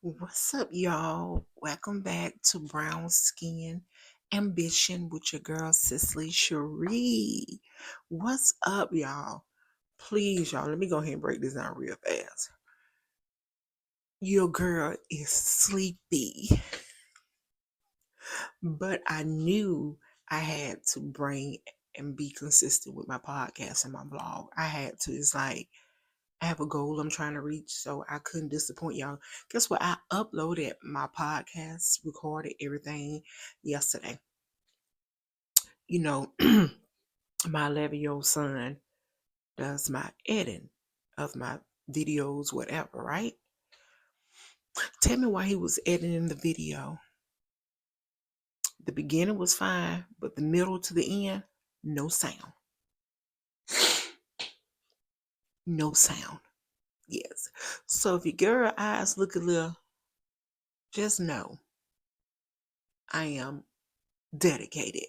What's up, y'all? Welcome back to Brown Skin Ambition with your girl, Cicely Cherie. What's up, y'all? Please, y'all, let me go ahead and break this down real fast. Your girl is sleepy, but I knew I had to bring and be consistent with my podcast and my blog. I had to. It's like I have a goal I'm trying to reach, so I couldn't disappoint y'all. Guess what? I uploaded my podcast, recorded everything yesterday. You know, my 11-year-old son does my editing of my videos, whatever, right? Tell me why he was editing the video. The beginning was fine, but the middle to the end, no sound. No sound. Yes. So if your girl eyes look a little, just know I am dedicated.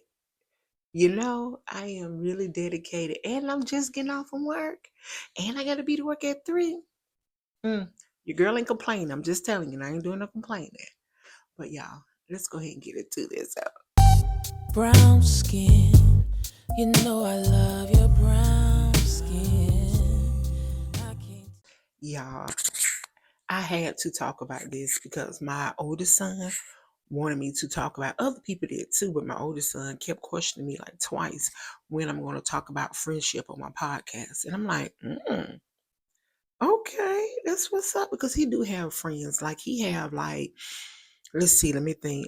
I am really dedicated, and I'm just getting off from work, and I got to be to work at 3. Your girl ain't complaining. I'm just telling you, I ain't doing no complaining. But y'all, let's go ahead and get into this. Brown skin, you know I love your brown skin. Y'all, I had to talk about this because my oldest son wanted me to talk about, other people did too, but my oldest son kept questioning me like twice when I'm going to talk about friendship on my podcast. And I'm like, okay, that's what's up, because he do have friends. Like he have like, let's see, let me think.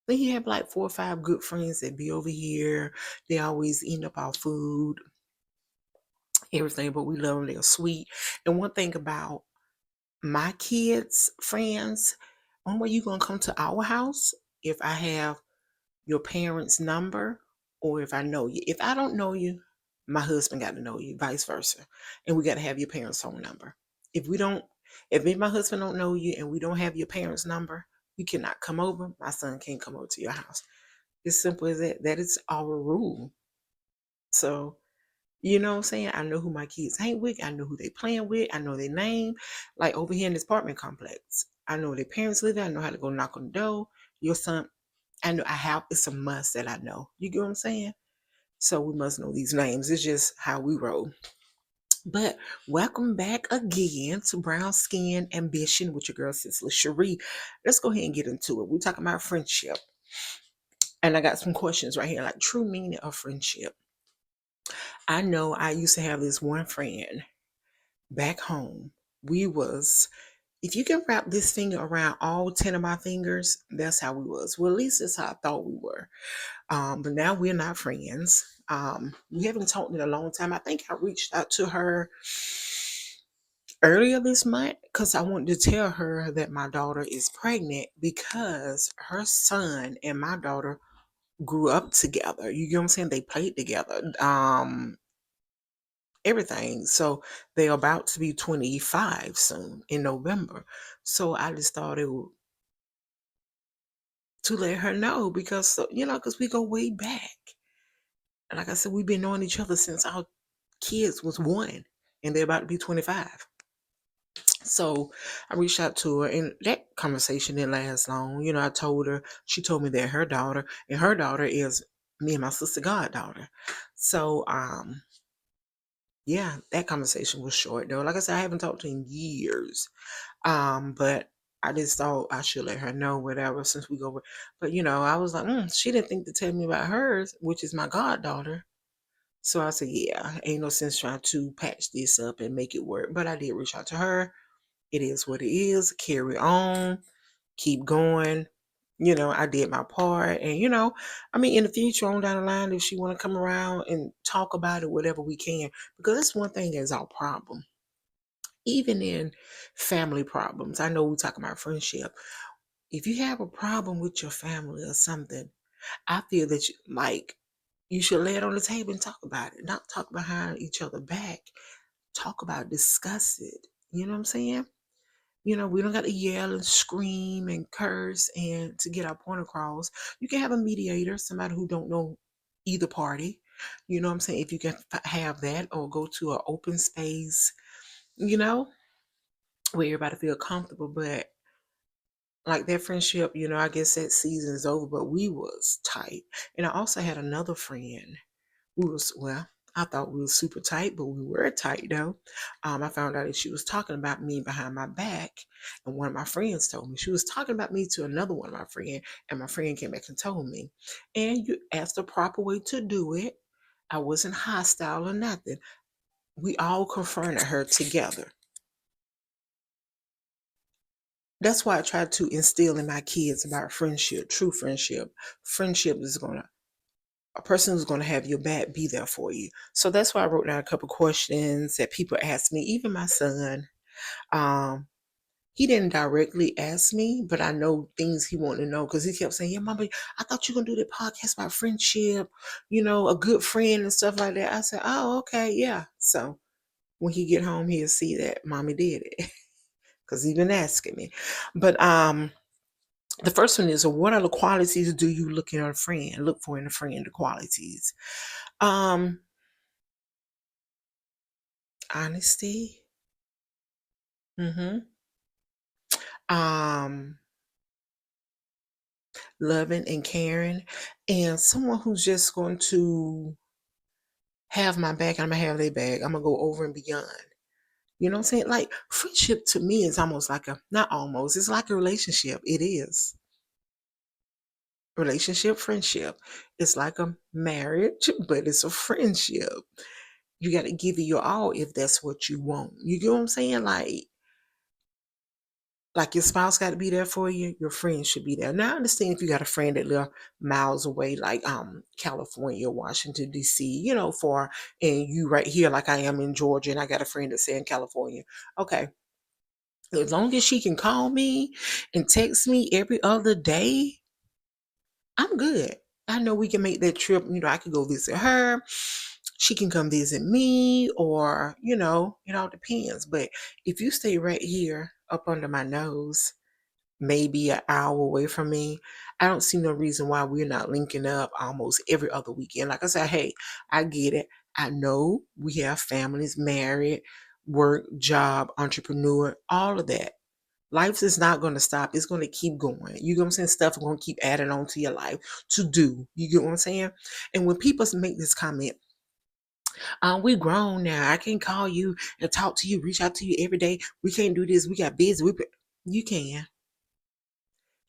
I think he have like 4 or 5 good friends that be over here. They always eating up our food, everything, but we love them. They're sweet. And one thing about my kids' friends, only way you gonna come to our house if I have your parents' number, or if I know you. If I don't know you, my husband got to know you, vice versa. And we got to have your parents' phone number. If we don't, if me and my husband don't know you and we don't have your parents' number, you cannot come over. My son can't come over to your house. It's simple as that. That is our rule. So, you know what I'm saying? I know who my kids hang with. I know who they playing with. I know their name. Like over here in this apartment complex, I know where their parents live at. I know how to go knock on the door. Your son, I know I have, it's a must that I know. You get what I'm saying? So we must know these names. It's just how we roll. But welcome back again to Brown Skin Ambition with your girl, Cicely Cherie. Let's go ahead and get into it. We're talking about friendship. And I got some questions right here, like true meaning of friendship. I know I used to have this one friend back home. We was, if you can wrap this finger around all 10 of my fingers, that's how we was. Well, at least that's how I thought we were. But now we're not friends. We haven't talked in a long time. I think I reached out to her earlier this month because I wanted to tell her that my daughter is pregnant, because her son and my daughter grew up together. You get what I'm saying? They played together. Everything. So they're about to be 25 soon in November. So I just thought it would to let her know, because because we go way back. And like I said, we've been knowing each other since our kids was 1 and they're about to be 25. So I reached out to her, and that conversation didn't last long. I told her, she told me that her daughter is me and my sister goddaughter. So yeah, that conversation was short though. Like I said, I haven't talked to her in years. But I just thought I should let her know whatever, since we go. But I was like, she didn't think to tell me about hers, which is my goddaughter. So I said, yeah, ain't no sense trying to patch this up and make it work. But I did reach out to her. It is what it is. Carry on. Keep going. I did my part. And, in the future, on down the line, if she want to come around and talk about it, whatever we can. Because that's one thing that's our problem. Even in family problems. I know we're talking about friendship. If you have a problem with your family or something, I feel that you should lay it on the table and talk about it. Not talk behind each other back. Talk about, discuss it. You know what I'm saying? We don't got to yell and scream and curse and to get our point across. You can have a mediator, somebody who don't know either party. You know what I'm saying? If you can have that or go to an open space, you know, where everybody feel comfortable. But like that friendship, I guess that season is over, but we was tight. And I also had another friend. Well, I thought we were super tight, but we were tight though. I found out that she was talking about me behind my back, and one of my friends told me she was talking about me to another one of my friends, and my friend came back and told me. And you asked the proper way to do it. I wasn't hostile or nothing. We all confronted her together. That's why I try to instill in my kids about friendship, true friendship. Friendship is gonna a person who's going to have your back be there for you. So that's why I wrote down a couple questions that people ask me. Even my son, um, he didn't directly ask me, but I know things he wanted to know because he kept saying, "Yeah, Mama, I thought you were gonna do the podcast about friendship, a good friend and stuff like that." I said, "Oh, okay, yeah." So when he get home, he'll see that Mommy did it because he's been asking me. But the first one is, what are the qualities do you look for in a friend? The qualities. Um, Honesty. Mhm. Um, Loving and caring, and someone who's just going to have my back, I'm gonna have their back. I'm gonna go over and beyond. You know what I'm saying? Like friendship to me is almost like not almost, it's like a relationship. It is. Relationship, friendship. It's like a marriage, but it's a friendship. You got to give it your all if that's what you want. You get what I'm saying? Like your spouse got to be there for you, your friends should be there. Now I understand if you got a friend that live miles away, like California, Washington D.C., for and you right here, like I am in Georgia, and I got a friend that's in California. Okay, as long as she can call me and text me every other day, I'm good. I know we can make that trip. I could go visit her. She can come visit me, or it all depends. But if you stay right here up under my nose, maybe an hour away from me, I don't see no reason why we're not linking up almost every other weekend. Like I said, hey, I get it. I know we have families, married, work, job, entrepreneur, all of that. Life is not going to stop. It's going to keep going. You get what I'm saying? Stuff is going to keep adding on to your life to do. You get what I'm saying? And when people make this comment, we grown now. I can call you and talk to you, reach out to you every day. We can't do this. We got busy. You can.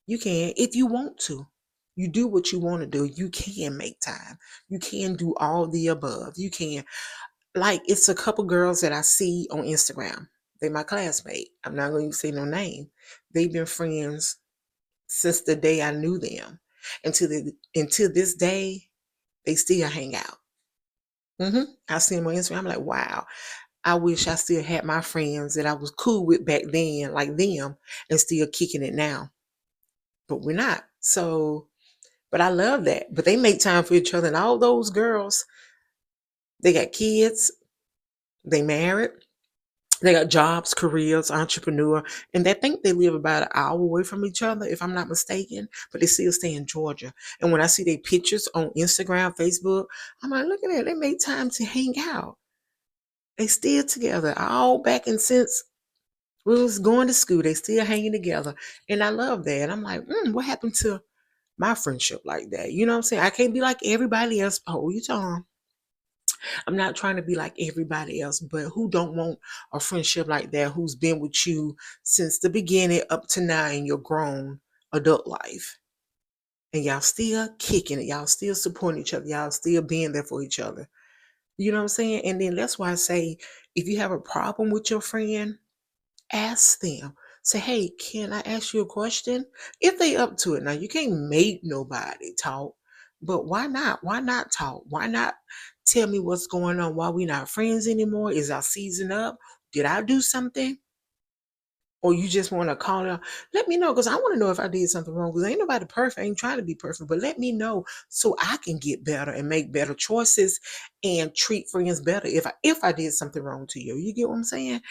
You can if you want to. You do what you want to do. You can make time. You can do all the above. You can. Like, it's a couple girls that I see on Instagram. They my classmate. I'm not going to say no name. They've been friends since the day I knew them. Until this day, they still hang out. I see them on Instagram. I'm like, wow. I wish I still had my friends that I was cool with back then, like them, and still kicking it now. But we're not. So, but I love that. But they make time for each other. And all those girls, they got kids, they married, they got jobs, careers, entrepreneur, and they think they live about an hour away from each other, if I'm not mistaken, but they still stay in Georgia. And when I see their pictures on Instagram, Facebook, I'm like, look at that. They make time to hang out. They still together. All back and since we was going to school, they still hanging together. And I love that. I'm like, what happened to my friendship like that? You know what I'm saying? I can't be like everybody else. Hold your tongue. I'm not trying to be like everybody else, but who don't want a friendship like that, who's been with you since the beginning up to now in your grown adult life? And y'all still kicking it. Y'all still supporting each other. Y'all still being there for each other. You know what I'm saying? And then that's why I say, if you have a problem with your friend, ask them. Say, hey, can I ask you a question? If they up to it. Now, you can't make nobody talk, but why not? Why not talk? Why not tell me what's going on? Why we not friends anymore? Is our season up? Did I do something? Or you just want to call it out? Let me know, because I want to know if I did something wrong. Because ain't nobody perfect. I ain't trying to be perfect, but let me know so I can get better and make better choices and treat friends better if I did something wrong to you. You get what I'm saying?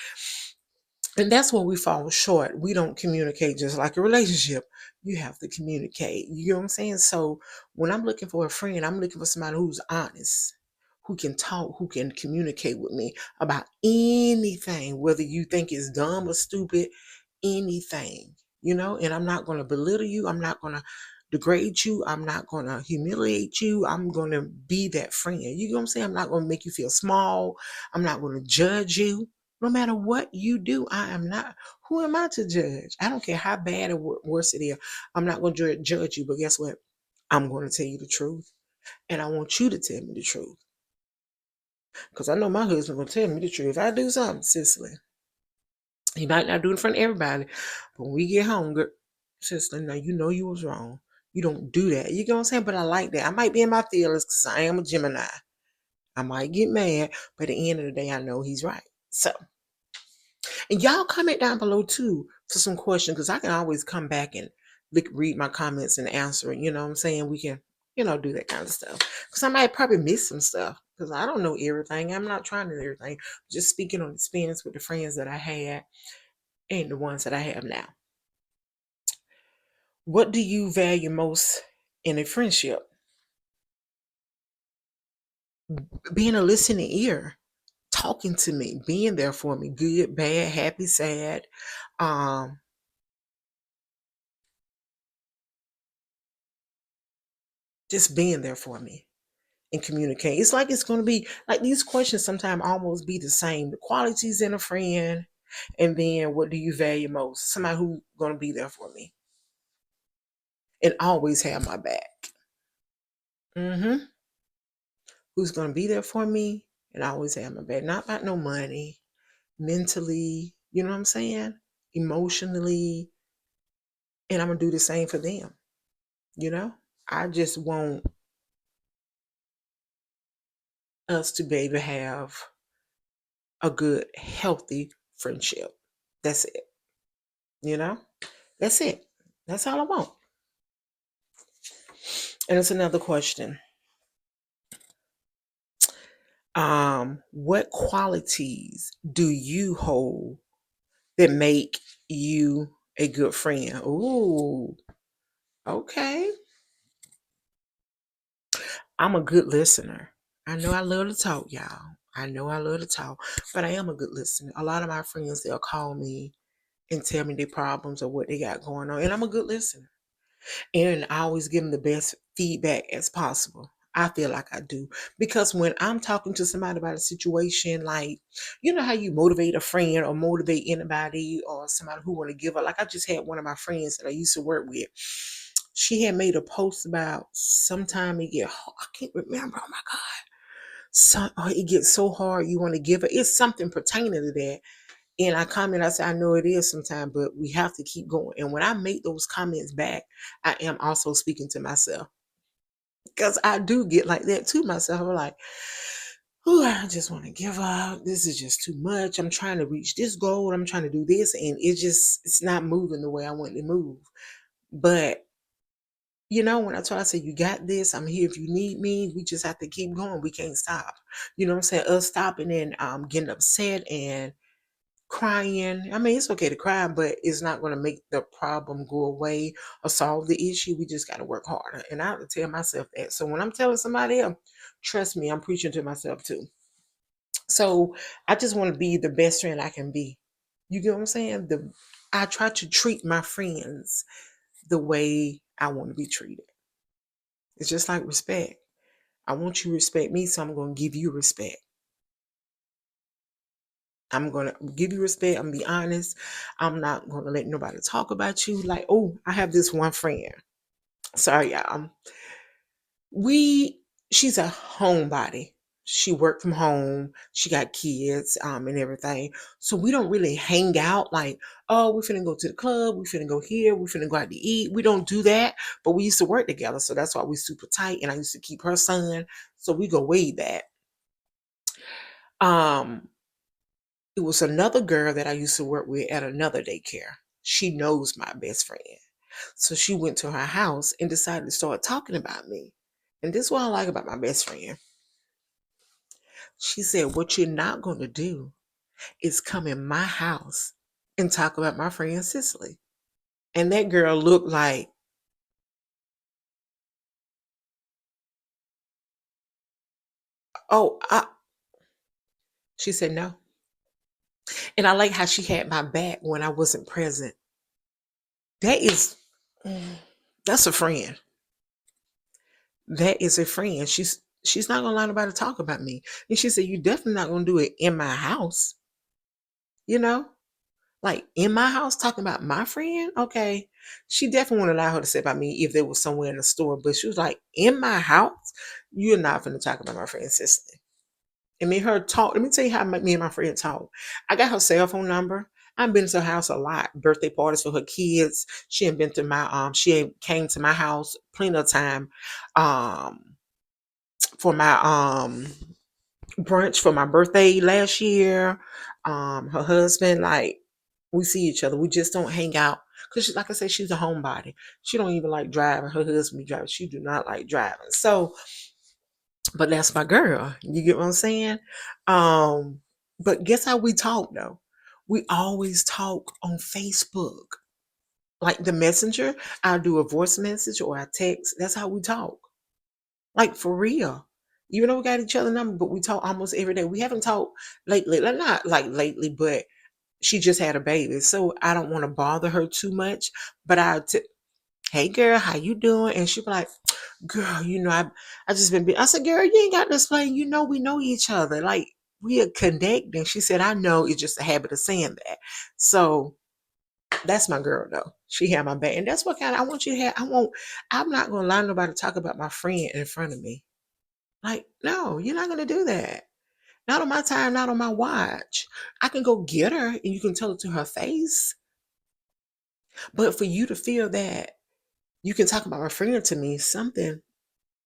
And that's when we fall short. We don't communicate, just like a relationship. You have to communicate. You know what I'm saying? So when I'm looking for a friend, I'm looking for somebody who's honest. who can talk, who can communicate with me about anything, whether you think it's dumb or stupid, anything, and I'm not going to belittle you. I'm not going to degrade you. I'm not going to humiliate you. I'm going to be that friend. You know what I'm saying? I'm not going to make you feel small. I'm not going to judge you. No matter what you do, I am not. Who am I to judge? I don't care how bad or worse it is. I'm not going to judge you, but guess what? I'm going to tell you the truth. And I want you to tell me the truth. Because I know my husband will tell me the truth. If I do something, Cicely, he might not do it in front of everybody. But when we get home, girl, Cicely, now you know you was wrong. You don't do that. You know what I'm saying? But I like that. I might be in my feelings because I am a Gemini. I might get mad, but at the end of the day, I know he's right. So, and y'all comment down below too for some questions because I can always come back and read my comments and answer it. You know what I'm saying? We can, do that kind of stuff. Because I might probably miss some stuff because I don't know everything. I'm not trying to know everything. Just speaking on experience with the friends that I had and the ones that I have now. What do you value most in a friendship? Being a listening ear, talking to me, being there for me, good, bad, happy, sad. Um, just being there for me and communicate. It's like it's going to be like these questions sometimes almost be the same. The qualities in a friend, and then what do you value most? Somebody who's going to be there for me and always have my back. Who's going to be there for me and always have my back. Not about no money, mentally, you know what I'm saying? Emotionally. And I'm going to do the same for them, you know? I just want us to be able to have a good, healthy friendship. That's it. You know? That's it. That's all I want. And it's another question. What qualities do you hold that make you a good friend? Ooh, okay. I'm a good listener. I know I love to talk, y'all. I know I love to talk, but I am a good listener. A lot of my friends, they'll call me and tell me their problems or what they got going on, and I'm a good listener. And I always give them the best feedback as possible. I feel like I do. Because when I'm talking to somebody about a situation, like, you know how you motivate a friend or motivate anybody or somebody who want to give up. Like I just had one of my friends that I used to work with. She had made a post about sometime I can't remember. Oh my God. It gets so hard you want to give up. It's something pertaining to that. And I said, I know it is sometimes, but we have to keep going. And when I make those comments back, I am also speaking to myself. Because I do get like that to myself. I'm like, oh, I just want to give up. This is just too much. I'm trying to reach this goal. I'm trying to do this. And it's not moving the way I want it to move. But, when I say, you got this, I'm here if you need me. We just have to keep going. We can't stop. You know what I'm saying? Us stopping and getting upset and crying. I mean, it's okay to cry, but it's not going to make the problem go away or solve the issue. We just got to work harder. And I have to tell myself that. So when I'm telling somebody else, trust me, I'm preaching to myself too. So I just want to be the best friend I can be. You get what I'm saying? I try to treat my friends the way I want to be treated. It's just like respect. I want you to respect me, so I'm going to give you respect. I'm going to give you respect. I'm going to be honest. I'm not going to let nobody talk about you. Like, oh, I have this one friend. Sorry, y'all. She's a homebody. She worked from home. She got kids, and everything. So we don't really hang out like, oh, we finna go to the club. We finna go here. We finna go out to eat. We don't do that. But we used to work together. So that's why we super tight. And I used to keep her son. So we go way back. Um, It was another girl that I used to work with at another daycare. She knows my best friend. So she went to her house and decided to start talking about me. And this is what I like about my best friend. She said, what you're not going to do is come in my house and talk about my friend Cicely. And that girl looked like, Oh, she said no. And I like how she had my back when I wasn't present. That is, mm, that's a friend. That is a friend. She's not gonna allow nobody to talk about me. And she said, "You definitely not gonna do it in my house." You know, like in my house, talking about my friend. Okay, she definitely wouldn't allow her to say about me if they was somewhere in the store. But she was like, "In my house, you're not gonna talk about my friend Cicely." And me and her talk. Let me tell you how me and my friend talk. I got her cell phone number. I've been to her house a lot. Birthday parties for her kids. She ain't been to my She ain't came to my house plenty of time. For my brunch for my birthday last year. Her husband, like, we see each other. We just don't hang out because, like I said, she's a homebody. She don't even like driving. Her husband be driving. She do not like driving. So, but that's my girl. You get what I'm saying? Um, but guess how we talk though? We always talk on Facebook. Like the messenger, I'll do a voice message or I text. That's how we talk. Like for real. Even though we got each other number, but we talk almost every day. We haven't talked lately. Like, not like lately, but she just had a baby. So I don't want to bother her too much. But hey girl, how you doing? And she'll be like, girl, I just been I said, girl, you ain't got to explain. We know each other. Like we are connecting. She said, I know it's just a habit of saying that. So that's my girl though. She had my back. And that's what kind of I want you to have. I'm not gonna allow nobody to talk about my friend in front of me. Like, no, you're not gonna do that. Not on my time, not on my watch. I can go get her and you can tell it to her face. But for you to feel that you can talk about my friend to me, something,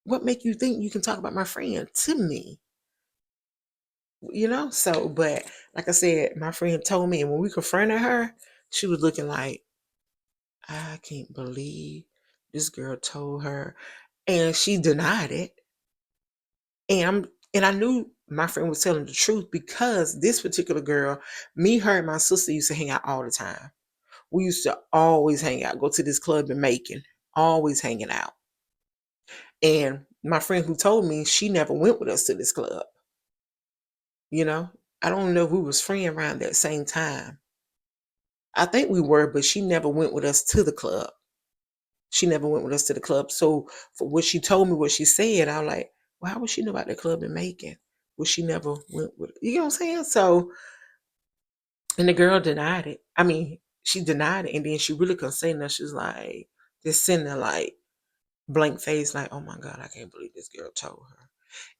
what make you think you can talk about my friend to me? So, but like I said, my friend told me, and when we confronted her, she was looking like, I can't believe this girl told her. And she denied it. And I knew my friend was telling the truth because this particular girl, me, her, and my sister used to hang out all the time. We used to always hang out, go to this club in Macon, always hanging out. And my friend who told me she never went with us to this club, you know. I don't know if we was friends around that same time. I think we were, but she never went with us to the club. She never went with us to the club. So for what she told me, what she said, I was like, well, how would she know about the club in Macon? Well, she never went with, you know what I'm saying? So, and the girl denied it. I mean, she denied it, and then she really couldn't say nothing. She was like, just sitting there like blank face, like, oh my God, I can't believe this girl told her.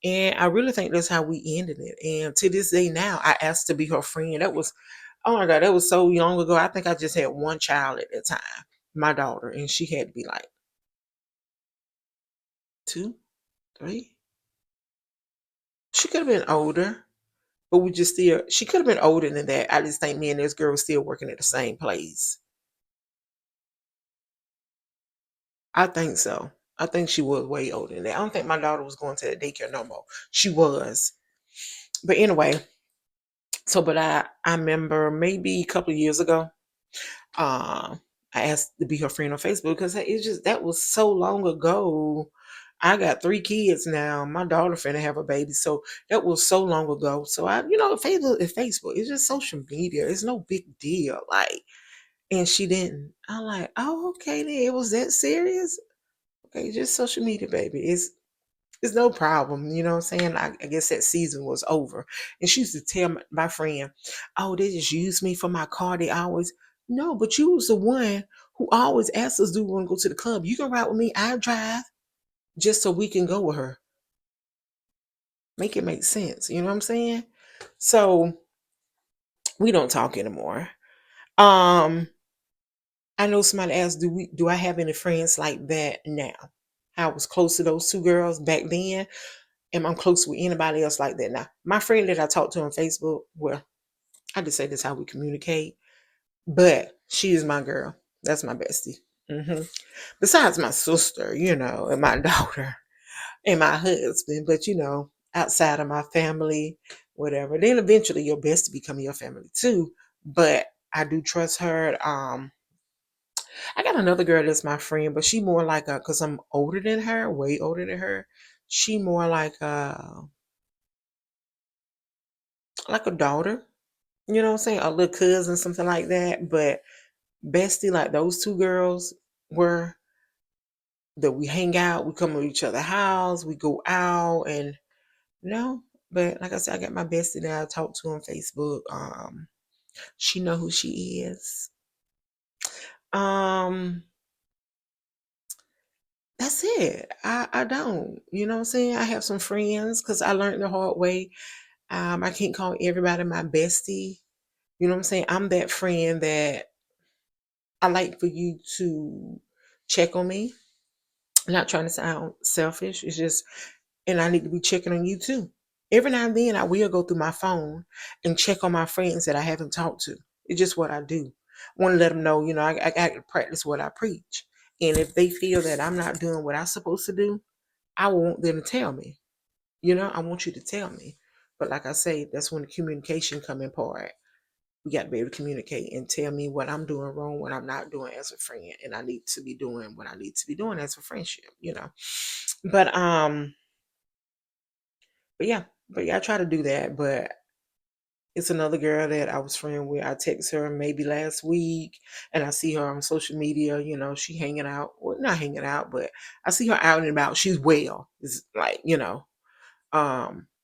And I really think that's how we ended it. And to this day now, I asked to be her friend. That was, oh my God, that was so long ago. I think I just had one child at that time, my daughter, and she had to be like two, three. She could have been older, but she could have been older than that. I just think me and this girl was still working at the same place. I think so. I think she was way older than that. I don't think my daughter was going to the daycare no more. She was. But anyway, but I remember maybe a couple of years ago, I asked to be her friend on Facebook because it's just that was so long ago. I got 3 kids now. My daughter finna have a baby, so that was so long ago. So Facebook is Facebook. It's just social media. It's no big deal. Like, and she didn't. I'm like, oh, okay, then it was that serious. Okay, just social media, baby. It's no problem. You know what I'm saying? I guess that season was over. And she used to tell my friend, oh, they just use me for my car. They always, no, but you was the one who always asked us, do we want to go to the club? You can ride with me. I drive just so we can go with her. Make it make sense. You know what I'm saying? So we don't talk anymore. Um, I know somebody asked, do I have any friends like that now? I was close to those two girls back then. Am I close with anybody else like that now? My friend that I talked to on Facebook, well, I just say that's how we communicate, but she is my girl. That's my bestie. hmm Besides my sister, and my daughter and my husband, but outside of my family, whatever. Then eventually your bestie become your family too. But I do trust her. I got another girl that's my friend, but she more like cause I'm older than her, way older than her. She more like like a daughter, you know what I'm saying? A little cousin, something like that. But bestie, like those two girls were that we hang out, we come to each other's house, we go out and no. But like I said, I got my bestie that I talk to on Facebook. She know who she is. Um, that's it. I don't. You know what I'm saying? I have some friends because I learned the hard way. I can't call everybody my bestie. You know what I'm saying? I'm that friend that I like for you to check on me. I'm not trying to sound selfish. It's just, and I need to be checking on you too. Every now and then, I will go through my phone and check on my friends that I haven't talked to. It's just what I do. I want to let them know, I got to practice what I preach. And if they feel that I'm not doing what I'm supposed to do, I want them to tell me. I want you to tell me. But like I say, that's when the communication come in part. We got to be able to communicate and tell me what I'm doing wrong, what I'm not doing as a friend, and I need to be doing what I need to be doing as a friendship. But but yeah, I try to do that. But it's another girl that I was friend with. I text her maybe last week, and I see her on social media. She hanging out, well, not hanging out, but I see her out and about. She's well. It's like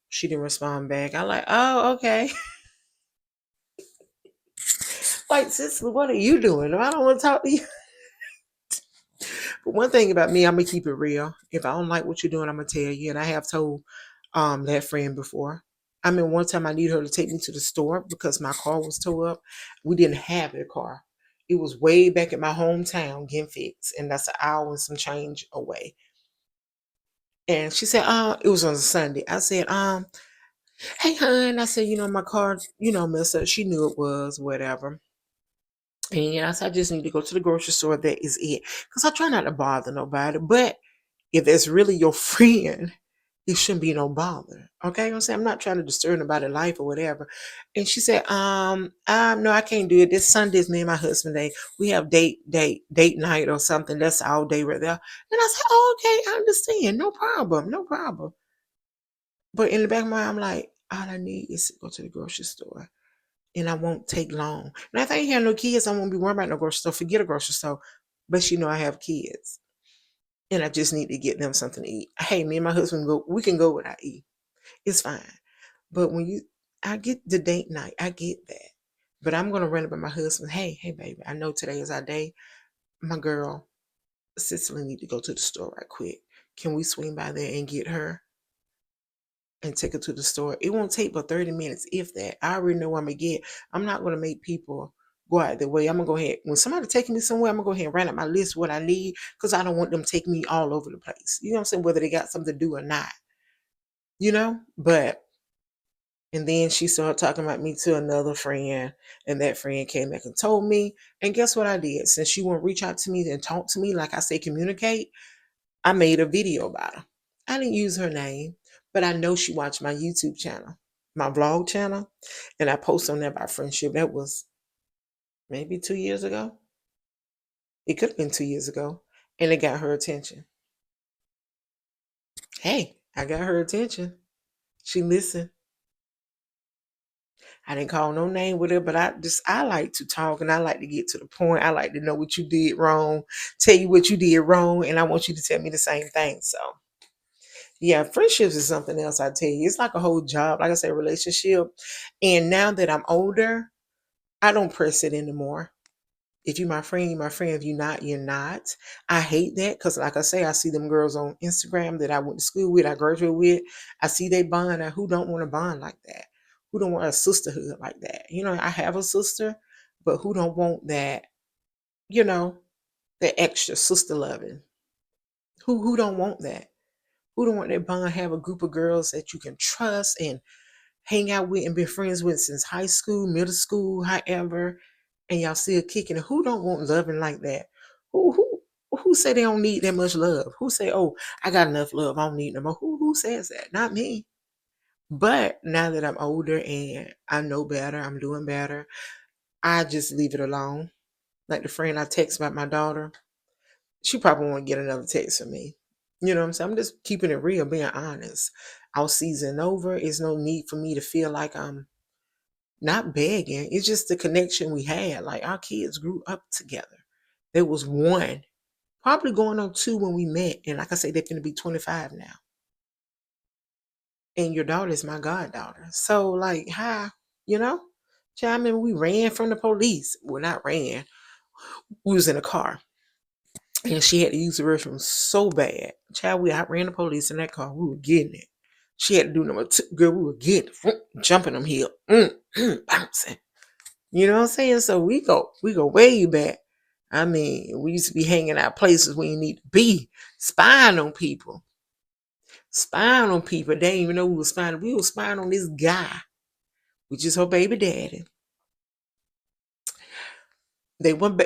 she didn't respond back. I like, oh, okay. Like, Cicely, what are you doing? I don't want to talk to you. But one thing about me, I'm gonna keep it real. If I don't like what you're doing, I'm gonna tell you. And I have told that friend before. I mean, one time I needed her to take me to the store because my car was towed up. We didn't have a car. It was way back at my hometown getting fixed, and that's an hour and some change away. And she said, it was on a Sunday. I said, hey, hun. I said, my car, messed up. She knew it was, whatever. And I said, I just need to go to the grocery store. That is it. Because I try not to bother nobody. But if it's really your friend, it shouldn't be no bother. Okay, I'm saying I'm not trying to disturb nobody's life or whatever. And she said, no, I can't do it. This Sunday is me and my husband day. We have date night or something. That's all day right there. And I said, oh, okay, I understand. No problem, no problem. But in the back of my mind, I'm like, all I need is to go to the grocery store. And I won't take long. And if I ain't have no kids, I won't be worried about no grocery store. Forget a grocery store. But I have kids. And I just need to get them something to eat. Hey, me and my husband we can go without eat. It's fine. But I get the date night, I get that. But I'm gonna run up at my husband. Hey, baby, I know today is our day. My girl, Cicely, need to go to the store right quick. Can we swing by there and get her and take her to the store? It won't take but 30 minutes, if that. I already know what I'm gonna get. I'm not gonna make people go out their way. I'm gonna go ahead. When somebody taking me somewhere, I'm gonna go ahead and write out my list what I need because I don't want them taking me all over the place. You know what I'm saying? Whether they got something to do or not. But and then she started talking about me to another friend, and that friend came back and told me. And guess what I did? Since she won't reach out to me and talk to me, like I say, communicate, I made a video about her. I didn't use her name, but I know she watched my YouTube channel, my vlog channel, and I post on there about friendship. That was maybe 2 years ago. It could have been 2 years ago, and it got her attention. Hey, I got her attention. She listened. I didn't call no name with her, but I like to talk and I like to get to the point. I like to know what you did wrong, tell you what you did wrong, and I want you to tell me the same thing. So yeah, friendships is something else. I tell you, it's like a whole job, like I said, relationship. And now that I'm older, I don't press it anymore. If you my friend, you my friend. If you're not, you're not. I hate that because, like I say, I see them girls on Instagram that I went to school with, I graduated with. I see they bond, and who don't want to bond like that? Who don't want a sisterhood like that? I have a sister, but who don't want that? You know, that extra sister loving. Who don't want that? Who don't want that bond? Have a group of girls that you can trust and hang out with and been friends with since high school, middle school, however, and y'all still kicking it. Who don't want loving like that? Who say they don't need that much love? Who say, oh, I got enough love, I don't need no more? Who says that? Not me. But now that I'm older and I know better, I'm doing better, I just leave it alone. Like the friend I text about my daughter, she probably won't get another text from me. You know what I'm saying? I'm just keeping it real, being honest. Our season over. It's no need for me to feel like I'm Not begging. It's just the connection we had. Like our kids grew up together. There was one, probably going on two when we met. And like I say, they're going to be 25 now. And your daughter is my goddaughter. So like, hi, you know? Child, I remember we ran from the police. Well, not ran. We was in a car. And she had to use the restroom so bad. Child, we outran the police in that car. We were getting it. She had to do number two. Girl, we were getting it. Jumping them hill. Bouncing. You know what I'm saying? So we go way back. I mean, we used to be hanging out places where you need to be, spying on people. Spying on people. They didn't even know we were spying. We were spying on this guy, which is her baby daddy. They weren't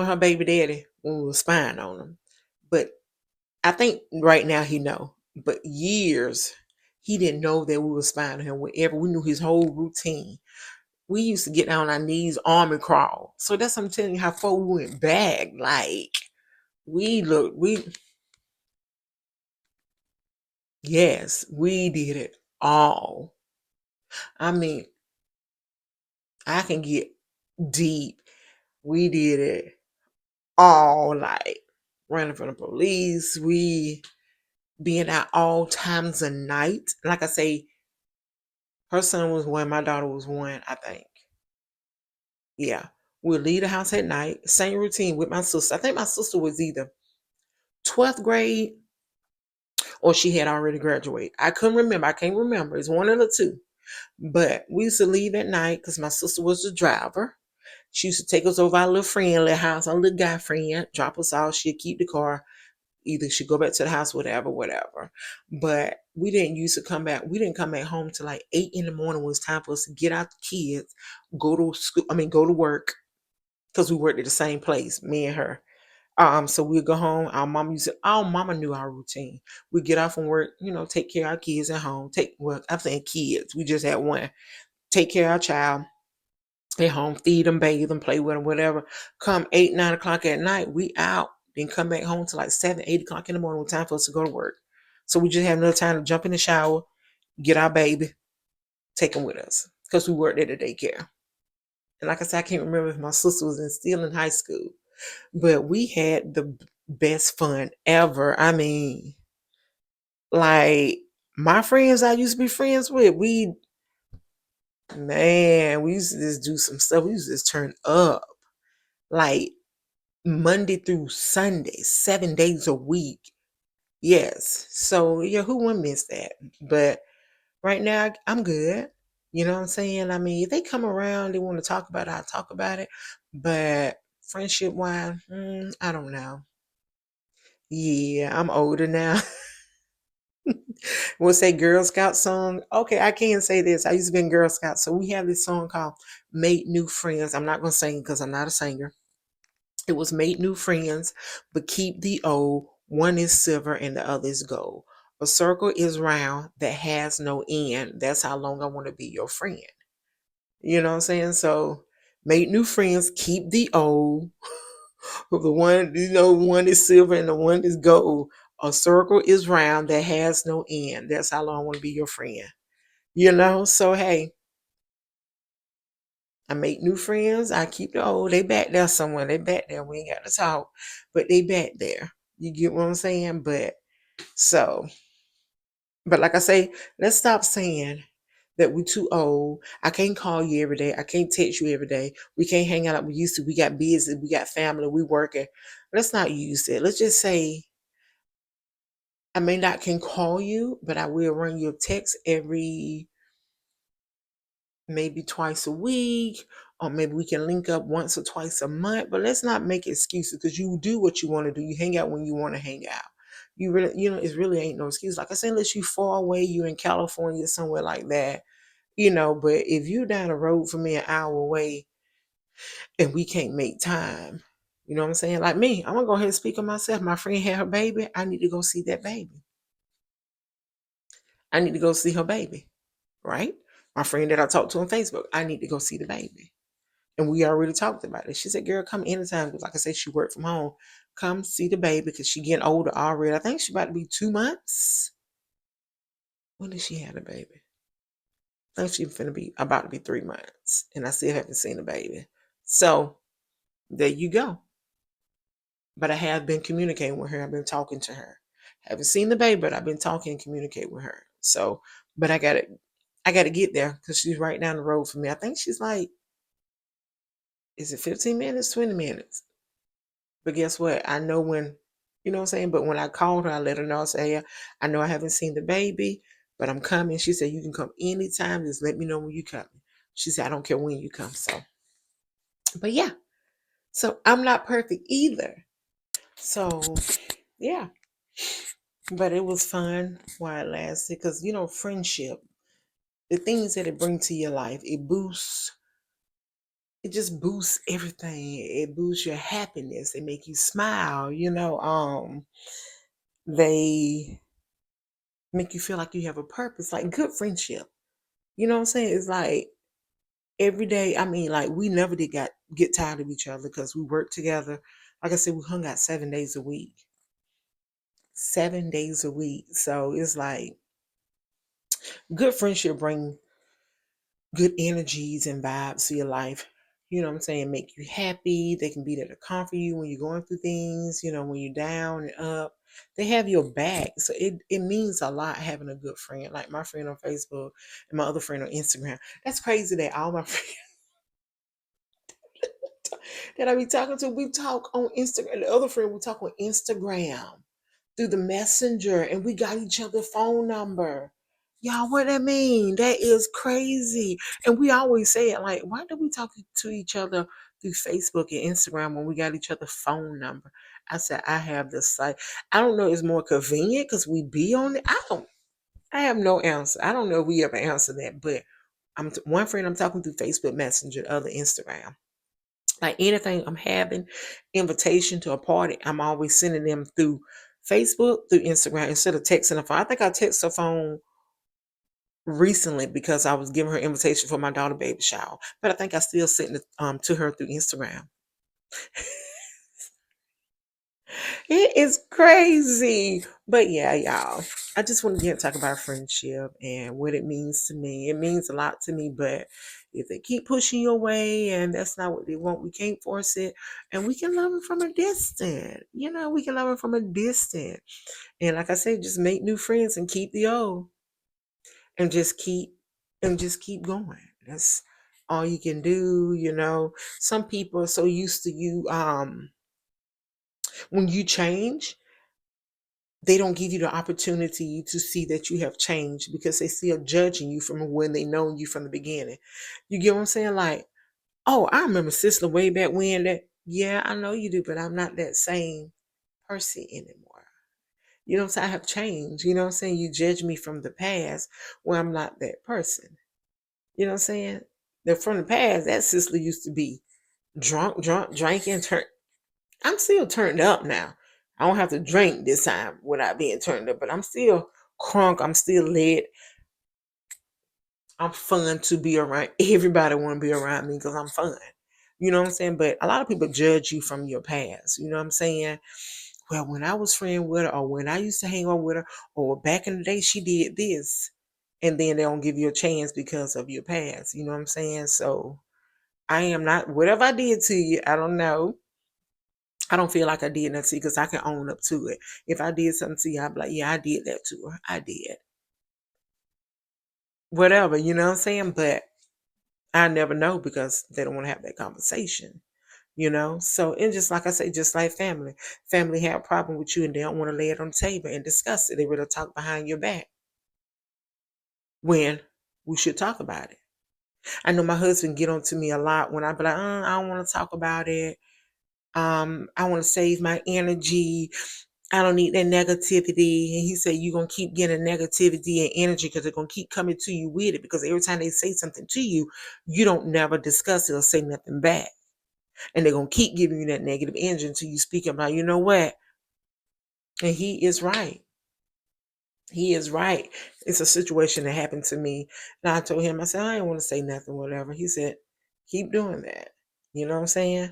her baby daddy when we were spying on him. But I think right now he know. But years he didn't know that we were spying on him. Whenever we knew his whole routine. We used to get down on our knees, arm and crawl. So that's I'm telling you how far we went back. Like we yes, we did it all. I mean, I can get deep. We did it all, like running from the police. We being out all times of night. Like I say, her son was one, my daughter was one, I think. Yeah. We'll leave the house at night. Same routine with my sister. I think my sister was either 12th grade or she had already graduated. I couldn't remember. I can't remember. It's one of the two. But we used to leave at night because my sister was the driver. She used to take us over our little friend, little house, our little guy friend, drop us off. She'd keep the car. Either she'd go back to the house, whatever, whatever. But we didn't used to come back. We didn't come back home till like 8 in the morning when it was time for us to get out the kids, go to school, go to work, because we worked at the same place, me and her. So we'd go home. Our mama knew our routine. We get off from work, take care of our kids at home. I'm saying kids. We just had one. Take care of our child at home, feed them, bathe them, play with them, whatever. Come 8, 9 o'clock at night, we out. Then come back home to like 7, 8 o'clock in the morning. Time for us to go to work. So we just have enough time to jump in the shower, get our baby, take them with us because we worked at a daycare. And like I said, I can't remember if my sister was still in high school. But we had the best fun ever. I mean, like my friends I used to be friends with, we used to just do some stuff. We used to just turn up like Monday through Sunday, 7 days a week. Yes. So yeah, who wouldn't miss that? But right now I'm good. You know what I'm saying? I mean, if they come around, they want to talk about it, I'll talk about it. But friendship wise, I don't know. Yeah, I'm older now. We'll say Girl Scout song. Okay, I can say this. I used to be in Girl Scout. So we have this song called Make New Friends. I'm not going to sing because I'm not a singer. It was Make New Friends, but keep the old. One is silver and the other is gold. A circle is round that has no end. That's how long I want to be your friend. You know what I'm saying? So make new friends, keep the old. The one, one is silver and the one is gold. A circle is round that has no end. That's how long I want to be your friend. So hey, I make new friends. I keep the old. They back there somewhere. They back there. We ain't got to talk, but they back there. You get what I'm saying? So, but like I say, let's stop saying that we too old. I can't call you every day. I can't text you every day. We can't hang out like we used to. We got busy. We got family. We working. Let's not use it. Let's just say I may not can call you, but I will run you a text every maybe twice a week, or maybe we can link up once or twice a month. But let's not make excuses because you do what you want to do. You hang out when you want to hang out. You really, it really ain't no excuse. Like I said, unless you far away, you in California, somewhere like that, But if you down the road from me an hour away and we can't make time, you know what I'm saying? Like me, I'm gonna go ahead and speak on myself. My friend had her baby. I need to go see that baby. I need to go see her baby, right? My friend that I talked to on Facebook, I need to go see the baby. And we already talked about it. She said, girl, come anytime. Because like I said, she worked from home. Come see the baby because she getting older already. I think she about to be 2 months. When did she have the baby? I think she's finna be about to be 3 months, and I still haven't seen the baby. So there you go. But I have been communicating with her. I've been talking to her. Haven't seen the baby, but I've been talking and communicating with her. So, but I gotta get there because she's right down the road from me. I think she's like, is it 15 minutes, 20 minutes? But guess what? I know when, you know what I'm saying? But when I called her, I let her know, I say, "Yeah, I know I haven't seen the baby, but I'm coming." She said, "You can come anytime. Just let me know when you coming." She said, "I don't care when you come." So, but yeah. So I'm not perfect either. So yeah. But it was fun while it lasted because, friendship, the things that it brings to your life, it just boosts everything. It boosts your happiness. It make you smile, they make you feel like you have a purpose, like good friendship. You know what I'm saying? It's like every day, I mean, like we never did get tired of each other because we worked together. Like I said, we hung out 7 days a week. 7 days a week. So it's like good friendship bring good energies and vibes to your life. You know what I'm saying? Make you happy. They can be there to comfort you when you're going through things, when you're down and up. They have your back. So it means a lot having a good friend. Like my friend on Facebook and my other friend on Instagram. That's crazy that all my friends that I be talking to, we talk on Instagram. The other friend we talk on Instagram through the messenger, and we got each other's phone number. Y'all, what that mean? That is crazy. And we always say it like, why do we talk to each other through Facebook and Instagram when we got each other's phone number? I said, I have this site. I don't know, it's more convenient because we be on it. I have no answer. I don't know if we ever answer that, but one friend I'm talking through Facebook Messenger, the other Instagram. Like anything I'm having, invitation to a party, I'm always sending them through Facebook, through Instagram, instead of texting the phone. I think I text her phone recently because I was giving her invitation for my daughter baby shower. But I think I still sent it to her through Instagram. It is crazy. But yeah, y'all. I just want to get talk about friendship and what it means to me. It means a lot to me, but if they keep pushing you away and that's not what they want, we can't force it. And we can love them from a distance. We can love them from a distance. And like I said, just make new friends and keep the old and just keep going. That's all you can do. Some people are so used to you when you change, they don't give you the opportunity to see that you have changed because they still judging you from when they know you from the beginning. You get what I'm saying? Like, oh, I remember sister way back when that, yeah, I know you do, but I'm not that same person anymore. You know what I'm saying? I have changed. You know what I'm saying? You judge me from the past where I'm not that person. You know what I'm saying? That from the past, that sister used to be drunk, drinking, I'm still turned up now. I don't have to drink this time without being turned up, but I'm still crunk. I'm still lit. I'm fun to be around. Everybody want to be around me because I'm fun. You know what I'm saying? But a lot of people judge you from your past. You know what I'm saying? Well, when I was friend with her, or when I used to hang out with her, or back in the day she did this, and then they don't give you a chance because of your past. You know what I'm saying? So I am not whatever I did to you. I don't know. I don't feel like I did nothing to you because I can own up to it. If I did something to you, I'd be like, yeah, I did that to her. I did. Whatever, you know what I'm saying? But I never know because they don't want to have that conversation. So it's just like I say, just like family. Family have a problem with you and they don't want to lay it on the table and discuss it. They rather talk behind your back when we should talk about it. I know my husband get on to me a lot when I be like, I don't want to talk about it. I want to save my energy. I don't need that negativity. And he said, you're going to keep getting negativity and energy because they're going to keep coming to you with it because every time they say something to you, you don't never discuss it or say nothing back. And they're going to keep giving you that negative energy until you speak about, you know what? And he is right. He is right. It's a situation that happened to me. And I told him, I said, I didn't want to say nothing, whatever. He said, keep doing that. You know what I'm saying?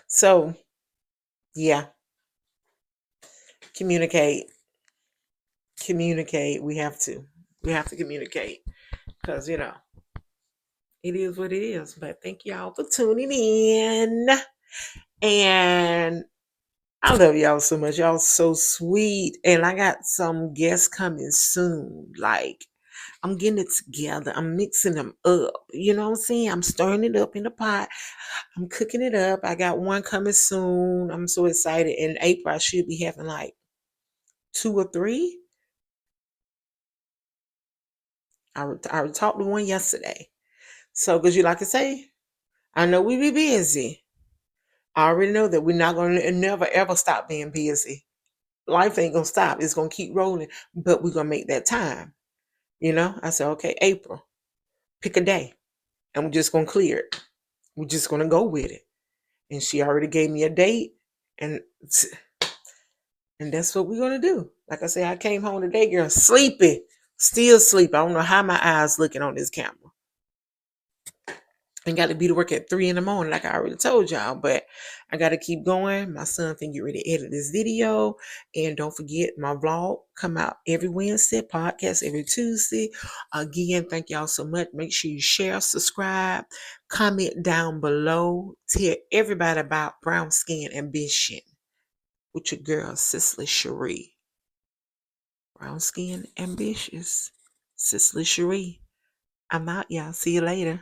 So, yeah, communicate. Communicate. We have to. We have to communicate. Because, it is what it is. But thank y'all for tuning in. And I love y'all so much. Y'all so sweet. And I got some guests coming soon. Like, I'm getting it together. I'm mixing them up. You know what I'm saying? I'm stirring it up in the pot. I'm cooking it up. I got one coming soon. I'm so excited. In April, I should be having like two or three. I talked to one yesterday. So, because you like to say, I know we be busy. I already know that we're not going to never ever stop being busy. Life ain't going to stop. It's going to keep rolling, but we're going to make that time. I said, okay, April, pick a day and we're just going to clear it. We're just going to go with it. And she already gave me a date and and that's what we're going to do. Like I said, I came home today, girl, sleepy, still sleep. I don't know how my eyes looking on this camera. And got to be to work at 3 in the morning, like I already told y'all. But I got to keep going. My son can get ready to edit this video. And don't forget, my vlog come out every Wednesday, podcast every Tuesday. Again, thank y'all so much. Make sure you share, subscribe, comment down below. Tell everybody about Brown Skin Ambition with your girl, Cicely Cherie. Brown Skin Ambitious, Cicely Cherie. I'm out, y'all. See you later.